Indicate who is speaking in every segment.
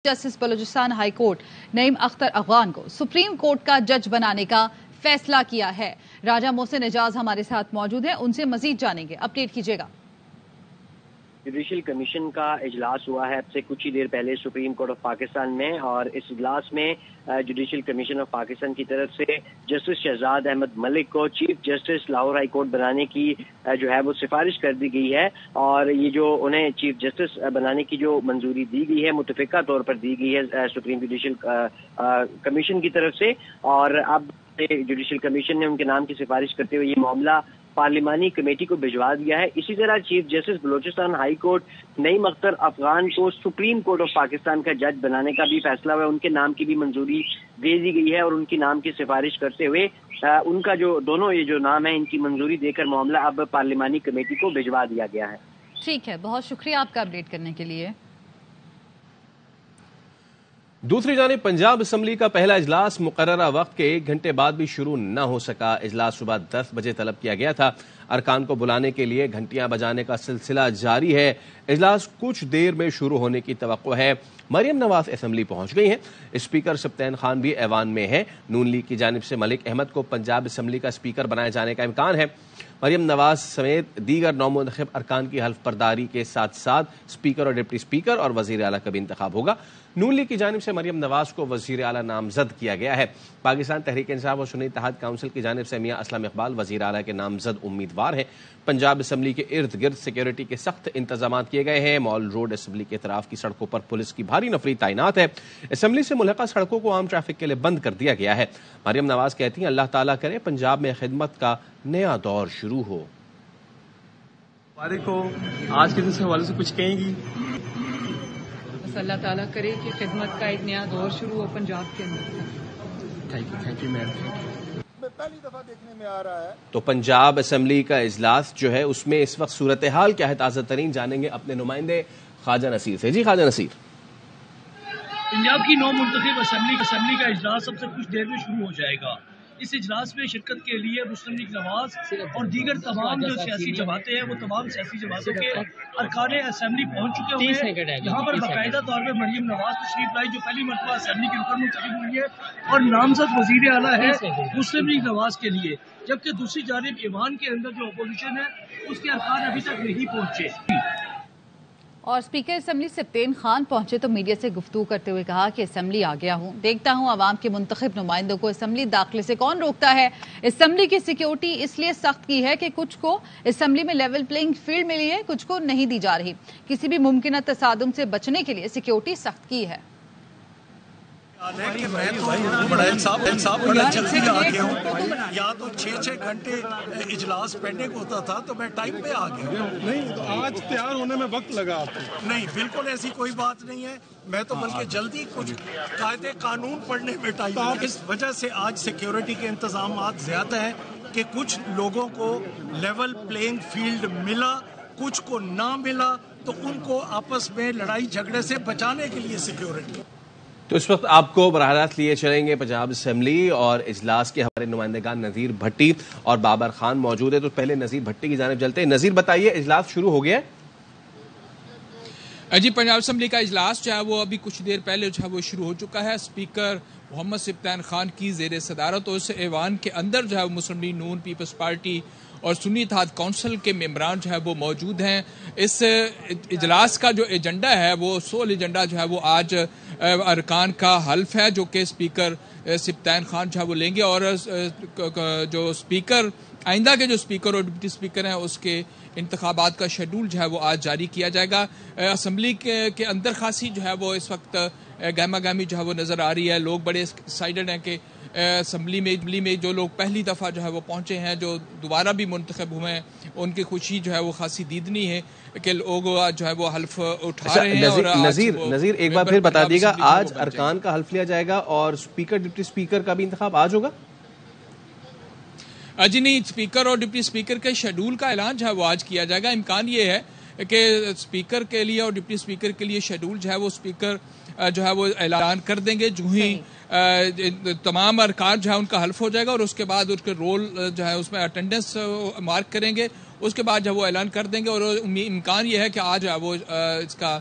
Speaker 1: Justice Balochistan high court Naeem Akhtar Afghan को supreme court का जज बनाने का फैसला किया है। राजा मोहसिन एजाज हमारे साथ मौजूद हैं, उनसे मजीद जानेंगे। अपडेट कीजिएगा।
Speaker 2: जुडिशल कमीशन का इजलास हुआ है अब से कुछ ही देर पहले सुप्रीम कोर्ट ऑफ पाकिस्तान में, और इस इजलास में जुडिशल कमीशन ऑफ पाकिस्तान की तरफ से जस्टिस शहजाद अहमद मलिक को chief justice Lahore high court बनाने की जो है वो सिफारिश कर दी गई है। और ये जो उन्हें चीफ जस्टिस बनाने की जो मंजूरी दी गई है मुतफिका तौर पर दी गई है सुप्रीम जुडिशल कमीशन की तरफ से, और अब जुडिशल कमीशन ने उनके नाम की सिफारिश करते हुए ये मामला पार्लिमानी कमेटी को भिजवा दिया है। इसी तरह chief justice Balochistan high court Naeem Akhtar Afghan को सुप्रीम कोर्ट ऑफ पाकिस्तान का जज बनाने का भी फैसला हुआ है। उनके नाम की भी मंजूरी दे दी गई है और उनकी नाम की सिफारिश करते हुए उनका जो दोनों ये जो नाम है इनकी मंजूरी देकर मामला अब पार्लिमानी कमेटी को भिजवा दिया गया है।
Speaker 1: ठीक है, बहुत शुक्रिया आपका अपडेट करने के लिए।
Speaker 3: दूसरी जानिब पंजाब असम्बली का पहला इजलास मुकर्ररा वक्त के 1 घंटे बाद भी शुरू न हो सका। इजलास सुबह 10 बजे तलब किया गया था। अरकान को बुलाने के लिए घंटियां बजाने का सिलसिला जारी है। इजलास कुछ देर में शुरू होने की तवक्को है। मरियम नवाज असम्बली पहुंच गई हैं। स्पीकर सप्तान खान भी ऐवान में है। नून लीग की जानिब से मलिक अहमद को पंजाब असम्बली का स्पीकर बनाए जाने का इम्कान है। मरियम नवाज समेत दीगर नौमुंतखब अरकान की हल्फ बर्दारी के साथ साथ स्पीकर और डिप्टी स्पीकर और वजीर आला का भी इंतखाब होगा। नून लीग की जानिब से मरियम नवाज को वजीर आला नामजद किया गया है। पाकिस्तान तहरीक इंसाफ और सुन्नी इत्तेहाद काउंसिल की जानिब से मियां असलम इकबाल वजीर आला के नामजद उम्मीदवार हैं। पंजाब असम्बली के इर्द गिर्द सिक्योरिटी के सख्त इंतजाम किए गए हैं। मॉल रोड असम्बली के तरफ की सड़कों पर पुलिस की भारी नफरी तैनात है। असम्बली से मुल्हका सड़कों को आम ट्रैफिक के लिए बंद कर दिया गया है। मरियम नवाज कहती हैं अल्लाह ताला करे पंजाब में खिदमत का नया दौर शुरू हो।
Speaker 4: को आज के दिन से हवाले से कुछ कहेंगी?
Speaker 5: बस अल्लाह ताला करे कि खिदमत का एक नया दौर शुरू हो पंजाब के अंदर।
Speaker 4: Thank you ma'am.
Speaker 6: पहली दफा देखने में आ रहा है।
Speaker 3: तो पंजाब असम्बली का इजलास जो है उसमें इस वक्त सूरत हाल क्या है ताज़ा तरीन जानेंगे अपने नुमाइंदे ख्वाजा नसीर से। जी ख्वाजा नसीर।
Speaker 7: पंजाब की नौ मुंतखब असम्बली का इजलास सबसे कुछ देर में शुरू हो जाएगा। इस इजलास में शिरकत के लिए मुस्लिम लीग नवाज और दीगर तमाम जो सियासी जमातें हैं वो तमाम सियासी जमातों के अरकान असम्बली पहुंच चुके हुए हैं। यहाँ पर बाकायदा तौर पर मरियम नवाज तशरीफ लाई जो पहली मरतबा असम्बली के रुकन मुंतखब हुई है और नामजद वजीर आला है मुस्लिम लीग नवाज के लिए, जबकि दूसरी जानिब ईवान के अंदर जो अपोजिशन है उसके अरकान अभी तक नहीं पहुंचे।
Speaker 1: और स्पीकर असम्बली सप्तान खान पहुंचे तो मीडिया से गुफ्तगू करते हुए कहा कि असम्बली आ गया हूं, देखता हूं अवाम के मुंतखब नुमाइंदों को असम्बली दाखिले से कौन रोकता है। असम्बली की सिक्योरिटी इसलिए सख्त की है कि कुछ को असम्बली में लेवल प्लेइंग फील्ड मिली है, कुछ को नहीं दी जा रही। किसी भी मुमकिन तसादुम से बचने के लिए सिक्योरिटी सख्त की है।
Speaker 6: मैं तो बड़ा इंसाफ बड़ा जल्दी आ गया हूँ। या तो 6 घंटे इजलास पेंडिंग होता था तो मैं टाइम पे आ गया।
Speaker 8: नहीं तो आज तैयार होने में वक्त लगा आपको?
Speaker 6: नहीं, बिल्कुल ऐसी कोई बात नहीं है। मैं तो बल्कि जल्दी कुछ कायदे कानून पढ़ने में टाइम तो इस वजह से आज सिक्योरिटी के इंतजाम ज्यादा है कि कुछ लोगों को लेवल प्लेइंग फील्ड मिला, कुछ को ना मिला, तो उनको आपस में लड़ाई झगड़े से बचाने के लिए सिक्योरिटी।
Speaker 3: तो इस वक्त आपको बराह रास्त लिए चलेंगे पंजाब असम्बली और इजलास के हमारे नुमाइंदेगान नज़ीर भट्टी और बाबर खान मौजूद है। तो पहले नज़ीर भट्टी की जानिब चलते हैं। नज़ीर बताइए, इजलास शुरू हो गया है?
Speaker 9: जी, पंजाब असम्बली का इजलास जो है वो अभी कुछ देर पहले जो है वो शुरू हो चुका है। स्पीकर मोहम्मद सप्तान खान की जेर सदारत और उस ऐवान के अंदर जो है मुस्लिम लीग नून, पीपल्स पार्टी और सुन्नी इत्तेहाद काउंसिल के मेंबरान जो है वो मौजूद हैं। इस इजलास का जो एजेंडा है वो सोल एजेंडा जो है वो आज अरकान का हल्फ है जो कि स्पीकर सप्तान खान जो है वो लेंगे, और जो स्पीकर आइंदा के जो स्पीकर और डिप्टी स्पीकर हैं उसके इंतखाबात का शेड्यूल जो है वो आज जारी किया जाएगा। असम्बली के अंदर खासी जो है वो इस वक्त गहमा गहमी जो है वो नज़र आ रही है। लोग बड़े एक्साइटेड हैं कि असम्बली में जो लोग पहली दफ़ा जो है वो पहुंचे हैं, जो दोबारा भी मुंतखब हुए हैं, उनकी खुशी जो है वो खासी दीदनी है कि लोग जो है वो हल्फ उठा रहे हैं। और
Speaker 3: नज़ीर एक बार फिर बता दीजिएगा, आज अरकान का हल्फ लिया जाएगा और स्पीकर डिप्टी स्पीकर का भी इंतखाब आज होगा?
Speaker 9: जी नहीं, स्पीकर और डिप्टी स्पीकर के शेड्यूल का ऐलान जो है वो आज किया जाएगा। इम्कान ये है कि स्पीकर के लिए और डिप्टी स्पीकर के लिए शेड्यूल जो है वो स्पीकर जो है वो ऐलान कर देंगे। जो ही तमाम अरकान जो है उनका हल्फ हो जाएगा और उसके बाद उसके रोल जो है उसमें अटेंडेंस मार्क करेंगे, उसके बाद जो वो ऐलान कर देंगे। और इम्कान ये है कि आज वो इसका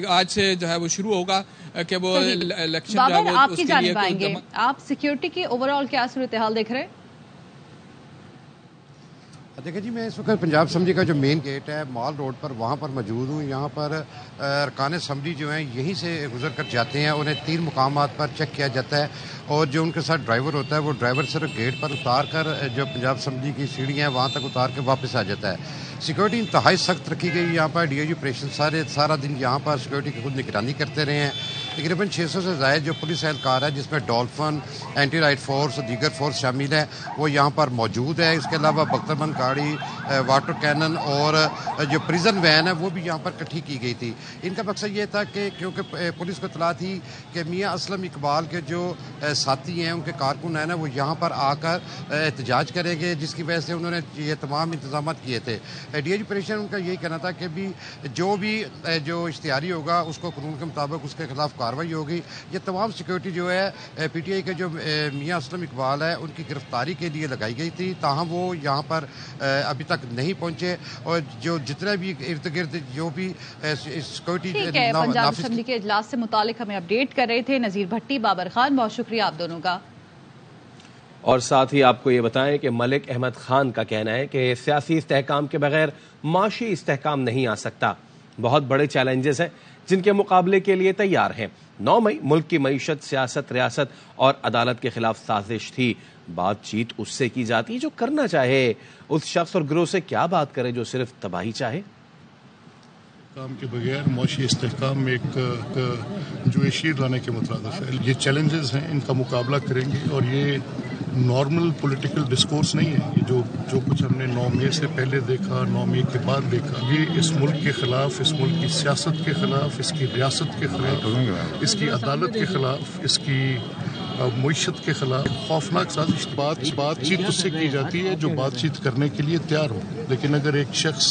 Speaker 9: آج سے جو ہے وہ شروع ہوگا کہ وہ الیکشن جو ہے وہ
Speaker 1: آپ کی جانب آئیں گے. آپ سیکیورٹی کی اوور آل کیا صورتحال دیکھ رہے ہیں؟
Speaker 10: دیکھیں جی، میں اس وقت پنجاب اسمبلی کا جو مین گیٹ ہے مال روڈ پر وہاں پر موجود ہوں. یہاں پر ارکان اسمبلی جو ہیں یہیں سے گزر کر جاتے ہیں. انہیں 3 مقامات پر چیک کیا جاتا ہے اور جو ان کے ساتھ ڈرائیور ہوتا ہے وہ ڈرائیور صرف گیٹ پر اتار کر جو پنجاب اسمبلی کی سیڑھیاں ہیں وہاں تک اتار کے واپس آ جاتا ہے. سیکورٹی انتہائی سخت رکھی گئی. یہاں پر ڈی آئی جی آپریشن سارا دن یہاں پر سیکورٹی کی خود نگرانی کرتے رہے ہیں. تقریباً 600 سے زائد جو پولیس اہلکار ہے جس میں ڈولفن، اینٹی رائٹ فورس، دیگر فورس شامل ہے وہ یہاں پر موجود ہے. اس کے علاوہ بختربند گاڑی، واٹر کینن اور جو پریزن وین ہے وہ بھی یہاں پر اکٹھی کی گئی تھی. ان کا مقصد یہ تھا کہ کیونکہ پولیس کو اطلاع تھی کہ میاں اسلم اقبال کے جو ساتھی ہیں ان کے کارکن ہیں نا وہ یہاں پر آ کر احتجاج کریں گے، جس کی وجہ سے انہوں نے یہ تمام انتظامات کیے تھے. D I G operation in کا یہی کہنا تھا کہ جو اشتہاری ہوگا اس کو قانون کے مطابق اس کے خلاف کارروائی ہوگی. یہ تمام سیکورٹی جو ہے پی ٹی آئی کے جو میاں اسلم اقبال ہے ان کی گرفتاری کے لیے لگائی گئی تھی، تاہم وہ یہاں پر ابھی تک نہیں پہنچے. اور جو جتنے بھی ارد گرد جو بھی سیکورٹی
Speaker 1: پنجاب اسمبلی کے اجلاس سے متعلق ہمیں اپڈیٹ کر رہے تھے نذیر بھٹی، بابر خان، بہت شکریہ آپ دونوں کا.
Speaker 3: اور ساتھ ہی آپ کو یہ بتائیں کہ ملک احمد خان کا کہنا ہے کہ سیاسی استحکام کے بغیر معاشی استحکام نہیں آ سکتا. بہت بڑے چیلنجز ہیں جن کے مقابلے کے لیے تیار ہیں. 9 مئی ملک کی معیشت، سیاست، ریاست اور عدالت کے خلاف سازش تھی. بات چیت اس سے کی جاتی جو کرنا چاہے. اس شخص اور گروہ سے کیا بات کرے جو صرف تباہی چاہے.
Speaker 8: کام کے بغیر معاشی استحکام میں ایک جو اشیر لانے کے مترادف ہے. یہ چیلنجز ہیں، ان کا مقابلہ کریں گے اور یہ نارمل پولیٹیکل ڈسکورس نہیں ہے. یہ جو کچھ ہم نے 9 مئی سے پہلے دیکھا، 9 مئی کے بعد دیکھا، یہ اس ملک کے خلاف، اس ملک کی سیاست کے خلاف، اس کی ریاست کے خلاف، اس کی عدالت کے خلاف، اس کی معیشت کے خلاف خوفناک سازش. بات چیت اس سے کی جاتی ہے جو بات چیت کرنے کے لیے تیار ہو. لیکن اگر ایک شخص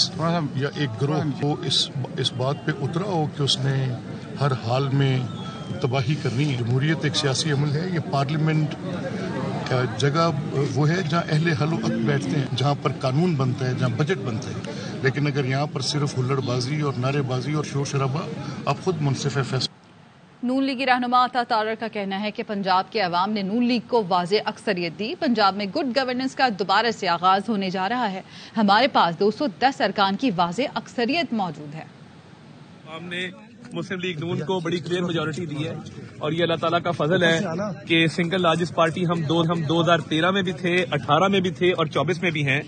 Speaker 8: یا ایک گروہ کو اس بات پہ اترا ہو کہ اس نے ہر حال میں تباہی کرنی ہے. جمہوریت ایک سیاسی عمل ہے. یہ پارلیمنٹ کا جگہ وہ ہے جہاں اہل حل و عقد بیٹھتے ہیں، جہاں پر قانون بنتا ہے، جہاں بجٹ بنتا ہے. لیکن اگر یہاں پر صرف ہلڑ بازی اور نعرے بازی اور شور شرابہ، آپ خود منصف فیصلہ.
Speaker 1: نون لیگی رہنما عطا تارڑ کا کہنا ہے کہ پنجاب کے عوام نے نون لیگ کو واضح اکثریت دی. پنجاب میں گڈ گورننس کا دوبارہ سے آغاز ہونے جا رہا ہے. ہمارے پاس 210 ارکان کی واضح اکثریت موجود ہے.
Speaker 4: ہم نے مسلم لیگ نون کو بڑی کلیئر میجورٹی دی ہے اور یہ اللہ تعالیٰ کا فضل ہے کہ سنگل لارجسٹ پارٹی ہم 2013 میں بھی تھے، 18 میں بھی تھے اور 24 میں بھی ہیں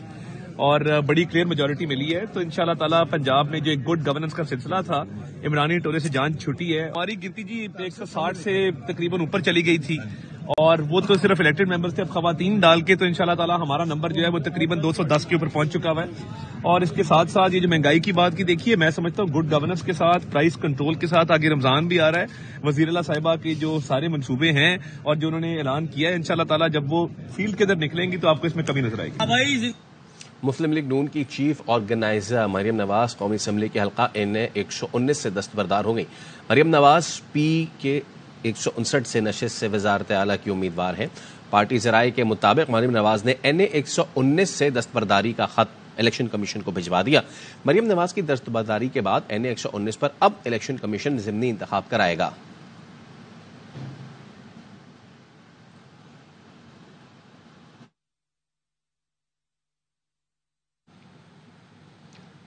Speaker 4: اور بڑی کلیئر میجورٹی ملی ہے. تو انشاءاللہ تعالیٰ پنجاب میں جو ایک گڈ گورننس کا سلسلہ تھا عمرانی ٹولے سے جان چھٹی ہے. ہماری گنتی جی 160 سے تقریباً اوپر چلی گئی تھی اور وہ تو صرف الیکٹڈ ممبرز تھے. اب خواتین ڈال کے تو انشاءاللہ تعالیٰ ہمارا نمبر جو ہے وہ تقریباً 210 کے اوپر پہنچ چکا ہوا ہے. اور اس کے ساتھ ساتھ یہ جو مہنگائی کی بات کی دیکھیے، میں سمجھتا ہوں گڈ گورننس کے ساتھ، پرائس کنٹرول کے ساتھ، آگے رمضان بھی آ رہا ہے، وزیر اللہ صاحبہ کے جو سارے منصوبے ہیں اور جو انہوں نے اعلان کیا ہے انشاءاللہ تعالیٰ جب وہ فیلڈ کے اندر نکلیں گی تو آپ کو اس میں کمی نظر آئے گی.
Speaker 3: مسلم لیگ نون کی چیف آرگنائزر مریم نواز قومی اسمبلی کے حلقہ N119 سے دستبردار ہو گئی. مریم نواز پی کے 159 سے نشست سے وزارت اعلیٰ کی امیدوار ہیں. پارٹی ذرائع کے مطابق مریم نواز نے N119 سے دستبرداری کا خط الیکشن کمیشن کو بھجوا دیا. مریم نواز کی دستبرداری کے بعد N119 پر اب الیکشن کمیشن ضمنی انتخاب کرائے گا.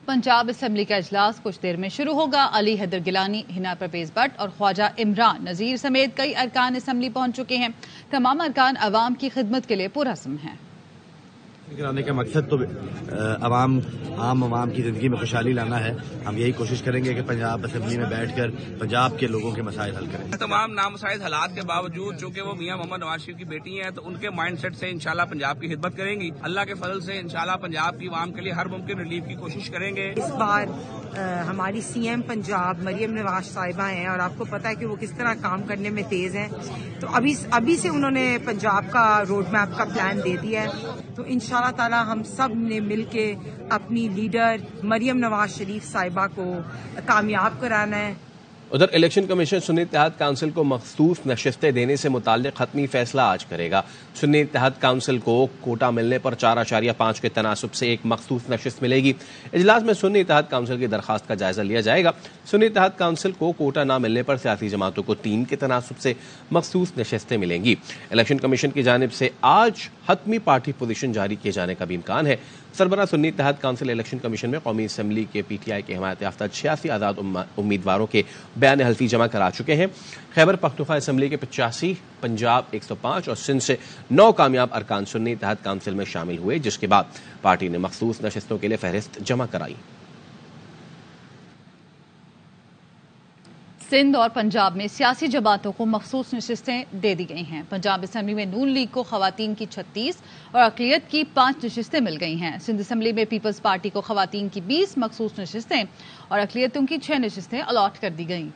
Speaker 1: پنجاب اسمبلی کا اجلاس کچھ دیر میں شروع ہوگا. علی حیدر گیلانی، ہنا پرویز بٹ اور خواجہ عمران نذیر سمیت کئی ارکان اسمبلی پہنچ چکے ہیں. تمام ارکان عوام کی خدمت کے لیے پرعزم ہیں.
Speaker 11: آنے کا مقصد تو عام عوام کی زندگی میں خوشحالی لانا ہے. ہم یہی کوشش کریں گے کہ پنجاب اسمبلی میں بیٹھ کر پنجاب کے لوگوں کے مسائل حل کریں.
Speaker 12: تمام نامساعد حالات کے باوجود چونکہ وہ میاں محمد نواز شریف کی بیٹی ہیں تو ان کے مائنڈ سیٹ سے انشاءاللہ پنجاب کی خدمت کریں گی. اللہ کے فضل سے انشاءاللہ پنجاب کی عوام کے لیے ہر ممکن ریلیف کی کوشش کریں گے.
Speaker 13: اس بار ہماری CM پنجاب مریم نواز صاحبہ ہیں اور آپ کو پتا ہے کہ وہ کس طرح کام کرنے میں تیز ہیں. تو ابھی سے انہوں نے پنجاب کا روڈ میپ کا پلان دے دیا ہے. تو انشاءاللہ تعالی ہم سب نے مل کے اپنی لیڈر مریم نواز شریف صاحبہ کو کامیاب کرانا ہے.
Speaker 3: उधर इलेक्शन कमीशन सुन्नी इत्तेहाद काउंसिल को मखसूस नशिस्तें देने से मुताल्लिक हतमी फैसला आज करेगा। सुन्नी इत्तेहाद काउंसिल को कोटा मिलने पर 4.5 के तनासुब से एक मखसूस नशिस्त मिलेगी। इजलास में सुन्नी इत्तेहाद काउंसिल की दरखास्त का जायजा लिया जाएगा। सुन्नी इत्तेहाद काउंसिल को कोटा न मिलने पर सियासी जमातों को 3 के तनासुब से मखसूस नशिस्तें मिलेंगी। इलेक्शन कमीशन की जानिब से आज हतमी पार्टी पोजीशन जारी किए जाने का भी इम्कान है। सरबराह सुन्नी इत्तेहाद काउंसिल इलेक्शन कमीशन में कौमी असम्बली के PTI के हिमायत याफ्ता 86 आज़ाद उम्मीदवारों के बयान हल्फी जमा करा चुके हैं। खैबर पख्तूनख्वा असम्बली के 85, पंजाब 105 और सिंध से 9 कामयाब अरकान सुन्नी इत्तेहाद काउंसिल में शामिल हुए, जिसके बाद पार्टी ने मखसूस नशिस्तों के लिए फहरिस्त जमा कराई।
Speaker 1: सिंध और पंजाब में सियासी जमातों को मखसूस नशिस्तें दे दी गई हैं। पंजाब असम्बली में नून लीग को खवातीन की 36 और अक़लियत की 5 नशिस्तें मिल गई हैं। सिंध असम्बली में पीपल्स पार्टी को खवातीन की 20 मखसूस नशिस्तें और अक़लियतों की 6 नशिस्तें अलॉट कर दी गईं।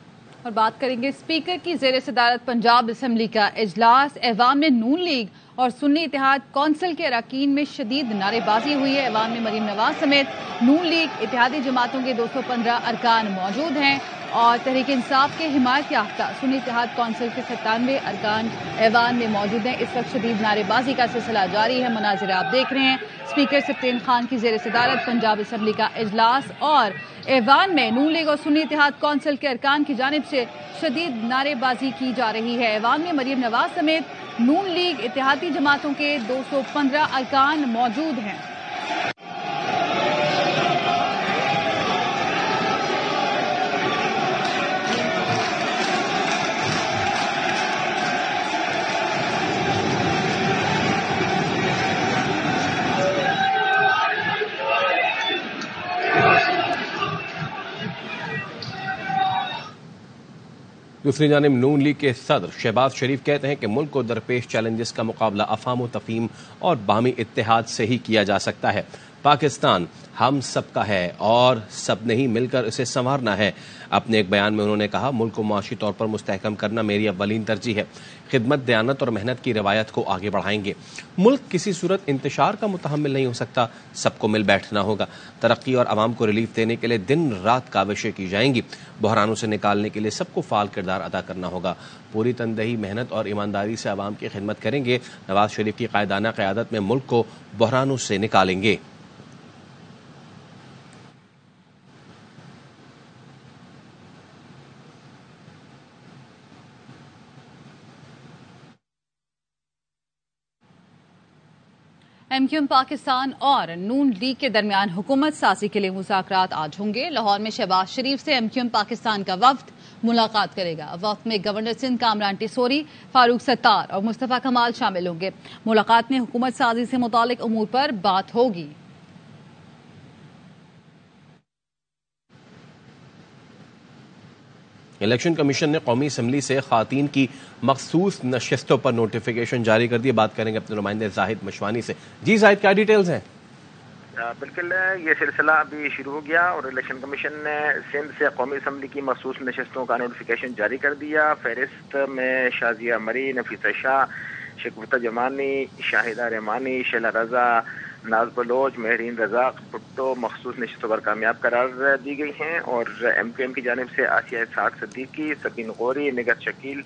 Speaker 1: और बात करेंगे स्पीकर की ज़ेर सदारत पंजाब असम्बली का इजलास। ऐवान में नून लीग और सुन्नी इत्तेहाद कौंसिल के अरकान में शदीद नारेबाजी हुई है। ऐवान में मरीम नवाज समेत नून लीग इत्तेहादी जमातों के 215 अरकान मौजूद हैं और तहरीक इंसाफ के हिमायत याफ्ता सुन्नी इत्तेहाद कौंसिल के 97 अरकान ऐवान में मौजूद हैं। इस वक्त शदीद नारेबाजी का सिलसिला जारी है। मनाजिर आप देख रहे हैं। स्पीकर सप्तेन खान की ज़ेर सदारत पंजाब असम्बली का इजलास और ऐवान में नून लीग और सुन्नी इत्तेहाद कौंसिल के अरकान की जानिब से शदीद नारेबाजी की जा रही है। ऐवान में मरीम नवाज समेत नून लीग इत्तेहादी जमातों के 215 अरकान मौजूद हैं।
Speaker 3: दूसरी जानिब नून लीग के सदर शहबाज शरीफ कहते हैं कि मुल्क को दरपेश चैलेंजेस का मुकाबला अफाम व तफहीम और बाहमी इत्तेहाद से ही किया जा सकता है। पाकिस्तान हम सबका है और सब ने ही मिलकर इसे संवारना है। अपने एक बयान में उन्होंने कहा, मुल्क को माशी तौर पर मुस्तहकम करना मेरी अव्वलीन तरजीह है। खिदमत, दयानत और मेहनत की रवायत को आगे बढ़ाएंगे। मुल्क किसी सूरत इंतशार का मुतहम्मिल नहीं हो सकता, सबको मिल बैठना होगा। तरक्की और आवाम को रिलीफ देने के लिए दिन रात काविशें की जाएंगी। बहरानों से निकालने के लिए सबको फाल किरदार अदा करना होगा। पूरी तनदही, मेहनत और ईमानदारी से आवाम की खिदमत करेंगे। नवाज शरीफ की कायदाना क़यादत में मुल्क को बहरानों से निकालेंगे।
Speaker 1: MQM पाकिस्तान और नून लीग के दरमियान हुकूमत साजी के लिए मुज़ाकरात आज होंगे। लाहौर में शहबाज शरीफ से MQM पाकिस्तान का वफ्द मुलाकात करेगा। वफ्द में गवर्नर सिंध कामरान टिसोरी, फारूक सत्तार और मुस्तफा कमाल शामिल होंगे। मुलाकात में हुकूमत साजी से मुतालिक उमूर पर बात होगी।
Speaker 3: इलेक्शन कमीशन ने कौमी असम्बली से खातीन की मखसूस नशिस्तों पर नोटिफिकेशन जारी कर दिए। बात करेंगे अपने नुमाइंदे जाहिद मशवानी से। जी जाहिद, क्या डिटेल्स हैं?
Speaker 14: बिल्कुल, ये सिलसिला अभी शुरू हो गया और इलेक्शन कमीशन ने सिंध से कौमी असम्बली की मखसूस नशिस्तों का नोटिफिकेशन जारी कर दिया। फहरिस्त में शाजिया मरी, नफीसा शाह, शगुफ्ता जमानी, शाहिदा रहमानी, शैला रजा, नाज बलोच, महरीन रजा भुट्टो मखसूस नशिस्तों पर कामयाब करार दी गई हैं और MQM की जानिब से आसिया साठ सद्दीकी, सबीन गौरी, निगत शकील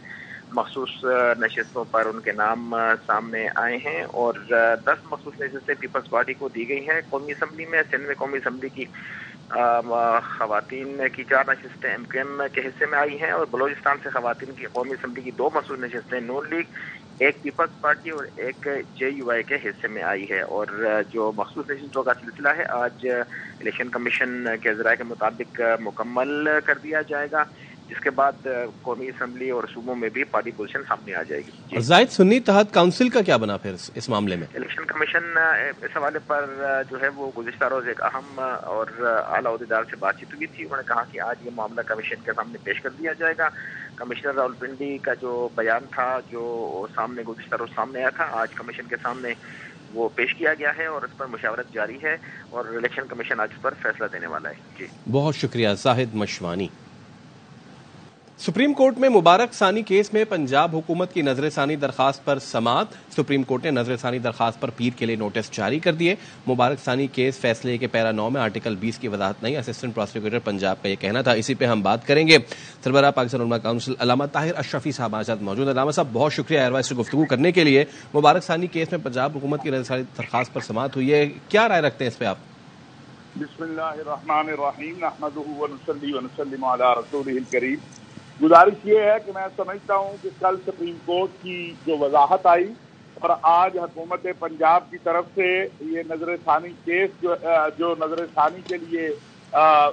Speaker 14: मखसूस नशिस्तों पर उनके नाम सामने आए हैं और 10 मखसूस नशिस्तें पीपल्स पार्टी को दी गई हैं। कौमी असम्बली में सिंध में कौमी असम्बली की खवातीन की 4 नशिस्तें MQM के हिस्से में आई हैं और बलोचिस्तान से खवातीन की कौमी असम्बली की 2 मखसूस नशिस्तें नून लीग, एक पीपल्स पार्टी और एक JUI के हिस्से में आई है। और जो मखसूस नशिस्तों का सिलसिला है आज इलेक्शन कमीशन के ज़राए के मुताबिक मुकम्मल कर दिया जाएगा, जिसके बाद कौमी असम्बली और सूबों में भी पार्टी पोजीशन सामने आ जाएगी।
Speaker 3: जाहिद, सुन्नी इत्तेहाद काउंसिल का क्या बना फिर इस मामले में?
Speaker 14: इलेक्शन कमीशन इस हवाले पर जो है वो गुज़िश्ता रोज एक अहम और आला ओहदेदार से बातचीत हुई थी। उन्होंने कहा कि आज ये मामला कमीशन के सामने पेश कर दिया जाएगा। कमिश्नर रावलपिंडी का जो बयान था, जो सामने गुज़िश्ता रोज सामने आया था, आज कमीशन के सामने वो पेश किया गया है और उस पर मुशावरत जारी है और इलेक्शन कमीशन आज उस पर फैसला देने वाला है। जी,
Speaker 3: बहुत शुक्रिया जाहिद मशवानी। سپریم کورٹ میں مبارک ثانی کیس میں پنجاب حکومت کی نظر ثانی درخواست پر سماعت. سپریم کورٹ نے نظر ثانی درخواست پر پیر کے لیے نوٹس جاری کر دیے. مبارک ثانی کیس فیصلے کے پیرا 9 میں آرٹیکل 20 کی وضاحت نہیں. اسسٹنٹ پروسیکیوٹر پنجاب کا یہ کہنا تھا. اسی پہ ہم بات کریں گے. سربراہ پاکستان علماء کونسل علامہ طاہر اشرفی صاحب ہمارے ساتھ موجود ہیں. علامہ صاحب بہت شکریہ ایئر وائس سے گفتگو کرنے کے لیے. مبارک ثانی کیس میں پنجاب حکومت کی نظر ثانی درخواست پر سماعت ہوئی ہے, کیا رائے رکھتے ہیں اس پہ آپ؟
Speaker 15: بسم اللہ الرحمن الرحیم نحمدہ ونصلی ونسلم علی رسولہ الکریم. گزارش یہ ہے کہ میں سمجھتا ہوں کہ کل سپریم کورٹ کی جو وضاحت آئی اور آج حکومت پنجاب کی طرف سے یہ نظر ثانی کیس جو نظر ثانی کے لیے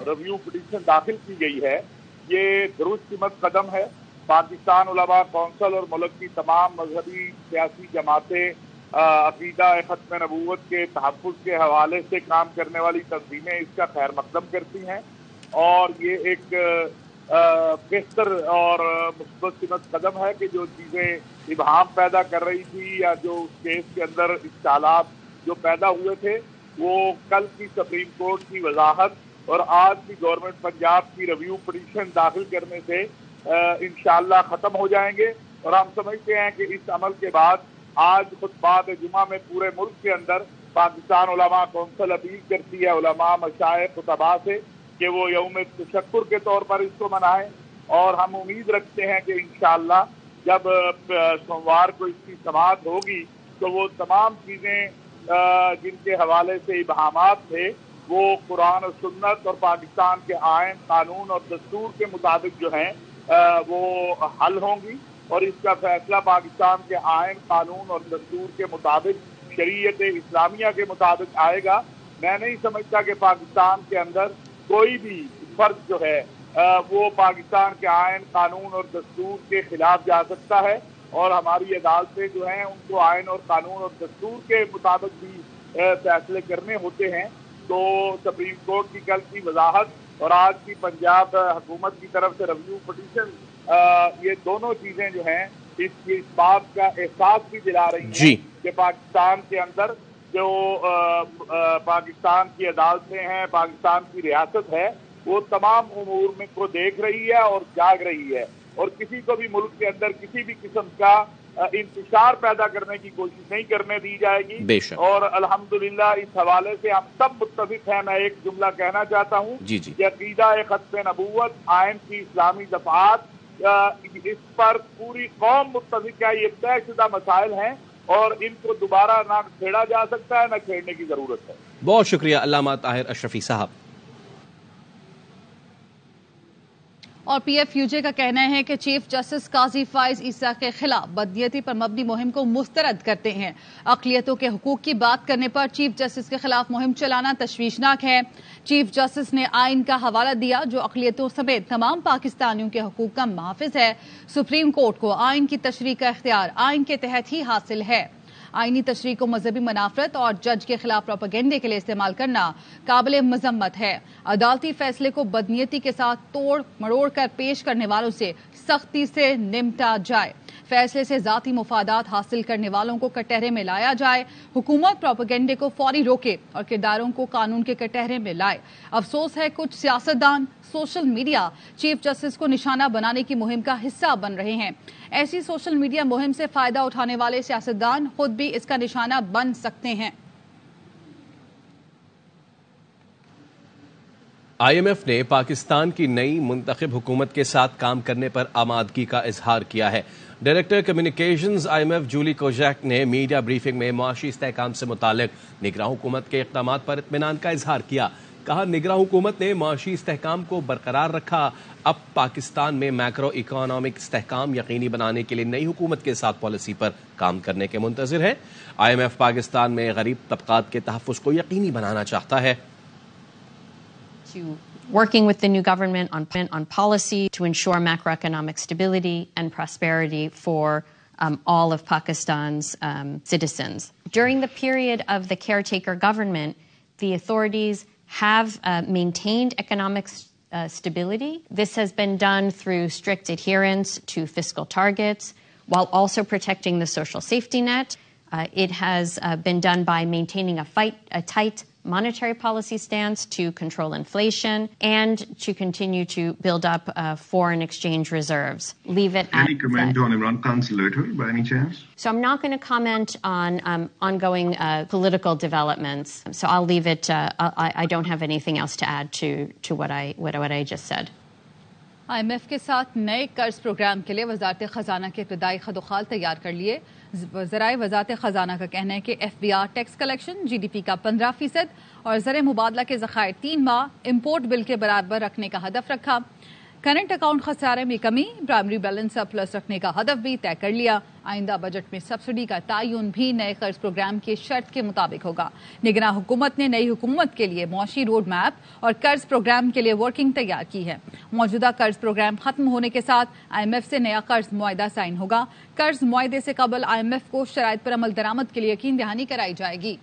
Speaker 15: ریویو پٹیشن داخل کی گئی ہے, یہ درست قیمت قدم ہے. پاکستان علماء کونسل اور ملک کی تمام مذہبی سیاسی جماعتیں عقیدہ ختم نبوت کے تحفظ کے حوالے سے کام کرنے والی تنظیمیں اس کا خیر مقدم کرتی ہیں, اور یہ ایک بہتر اور مثبت قیمت قدم ہے کہ جو چیزیں ابہام پیدا کر رہی تھی یا جو اس کیس کے اندر اشکالات جو پیدا ہوئے تھے وہ کل کی سپریم کورٹ کی وضاحت اور آج کی گورنمنٹ پنجاب کی ریویو پٹیشن داخل کرنے سے انشاءاللہ ختم ہو جائیں گے. اور ہم سمجھتے ہیں کہ اس عمل کے بعد آج خطبات جمعہ میں پورے ملک کے اندر پاکستان علماء کونسل اپیل کرتی ہے علماء مشائخ خطباء سے کہ وہ یوم تشکر کے طور پر اس کو منائیں, اور ہم امید رکھتے ہیں کہ انشاءاللہ جب سوموار کو اس کی سماعت ہوگی تو وہ تمام چیزیں جن کے حوالے سے ابہامات تھے وہ قرآن و سنت اور پاکستان کے آئین قانون اور دستور کے مطابق جو ہیں وہ حل ہوں گی, اور اس کا فیصلہ پاکستان کے آئین قانون اور دستور کے مطابق شریعت اسلامیہ کے مطابق آئے گا. میں نہیں سمجھتا کہ پاکستان کے اندر کوئی بھی فرد جو ہے وہ پاکستان کے آئین قانون اور دستور کے خلاف جا سکتا ہے, اور ہماری عدالتیں جو ہیں ان کو آئین اور قانون اور دستور کے مطابق بھی فیصلے کرنے ہوتے ہیں. تو سپریم کورٹ کی کل کی وضاحت اور آج کی پنجاب حکومت کی طرف سے ریویو پٹیشن, یہ دونوں چیزیں جو ہیں اس بات کا احساس بھی دلا رہی ہیں کہ پاکستان کے اندر جو پاکستان کی عدالتیں ہیں, پاکستان کی ریاست ہے, وہ تمام امور میں کو دیکھ رہی ہے اور جاگ رہی ہے, اور کسی کو بھی ملک کے اندر کسی بھی قسم کا انتشار پیدا کرنے کی کوشش نہیں کرنے دی جائے گی. اور الحمدللہ اس حوالے سے ہم سب متفق ہیں. میں ایک جملہ کہنا چاہتا ہوں کہ عقیدہ ختم نبوت, آئین کی اسلامی دفعات, اس پر پوری قوم متفق ہے. یہ طے شدہ مسائل ہیں اور ان کو دوبارہ نہ چھیڑا جا سکتا ہے نہ چھیڑنے کی ضرورت ہے.
Speaker 3: بہت شکریہ علامہ طاہر اشرفی صاحب.
Speaker 1: اور پی ایف یو جے کا کہنا ہے کہ چیف جسٹس قاضی فائز عیسیٰ کے خلاف بدنیتی پر مبنی مہم کو مسترد کرتے ہیں. اقلیتوں کے حقوق کی بات کرنے پر چیف جسٹس کے خلاف مہم چلانا تشویشناک ہے. چیف جسٹس نے آئین کا حوالہ دیا جو اقلیتوں سمیت تمام پاکستانیوں کے حقوق کا محافظ ہے. سپریم کورٹ کو آئین کی تشریح کا اختیار آئین کے تحت ہی حاصل ہے. آئینی تشریح کو مذہبی منافرت اور جج کے خلاف پروپیگنڈے کے لیے استعمال کرنا قابل مذمت ہے. عدالتی فیصلے کو بدنیتی کے ساتھ توڑ مڑوڑ کر پیش کرنے والوں سے سختی سے نمٹا جائے. فیصلے سے ذاتی مفادات حاصل کرنے والوں کو کٹہرے میں لایا جائے. حکومت پروپیگنڈے کو فوری روکے اور کرداروں کو قانون کے کٹہرے میں لائے. افسوس ہے کچھ سیاستدان سوشل میڈیا چیف جسٹس کو نشانہ بنانے کی مہم کا حصہ بن رہے ہیں. ایسی سوشل میڈیا مہم سے فائدہ اٹھانے والے سیاستدان خود بھی اس کا نشانہ بن سکتے ہیں.
Speaker 3: آئی ایم ایف نے پاکستان کی نئی منتخب حکومت کے ساتھ کام کرنے پر آمادگی کا اظہار کیا ہے. Director communications I M F Julie Kozack نے میڈیا بریفنگ میں معاشی استحکام سے متعلق نگراں حکومت کے اقدامات پر اطمینان کا اظہار کیا. کہا نگراں حکومت نے معاشی استحکام کو برقرار رکھا. اب پاکستان میں میکرو اکنامک استحکام یقینی بنانے کے لیے نئی حکومت کے ساتھ پالیسی پر کام کرنے کے منتظر ہے. آئی ایم ایف پاکستان میں غریب طبقات کے تحفظ کو یقینی بنانا چاہتا ہے.
Speaker 16: Working with the new government on policy to ensure macroeconomic stability and prosperity for all of Pakistan's citizens. During the period of the caretaker government, the authorities have maintained economic stability. This has been done through strict adherence to fiscal targets while also protecting the social safety net. It has been done by maintaining a tight monetary policy stance to control inflation and to continue to build up foreign exchange reserves. Leave it at
Speaker 17: any comment on Imran Khan's letter by any chance?
Speaker 16: So I'm not going to comment on ongoing political developments. So I'll leave it. I don't have anything else to add to what I just said.
Speaker 1: IMF के साथ नए कर्ज programme के लिए वजारत खजाना के इब्तदाई खदोखाल तैयार कर लिए। ज़राए वजारत खजाना का कहना है कि FBR टैक्स कलेक्शन GDP का 15% और ज़र मुबादला के ज़खायर 3 माह इम्पोर्ट बिल के बराबर रखने का हदफ रखा। करंट अकाउंट खसारे में कमी, प्राइमरी बैलेंस सरप्लस रखने का हदफ भी तय कर लिया। आइंदा बजट में सब्सिडी का तयन भी नए कर्ज प्रोग्राम के शर्त के मुताबिक होगा। निगरान हुकूमत ने नई हुकूमत के लिए मुआशी रोड मैप और कर्ज प्रोग्राम के लिए वर्किंग तैयार की है। मौजूदा कर्ज प्रोग्राम खत्म होने के साथ IMF से नया कर्ज मुआहदा साइन होगा। कर्ज मुआहदे से कबल IMF को शराइत पर अमल दरामद के लिए यकीन दहानी कराई जाएगी।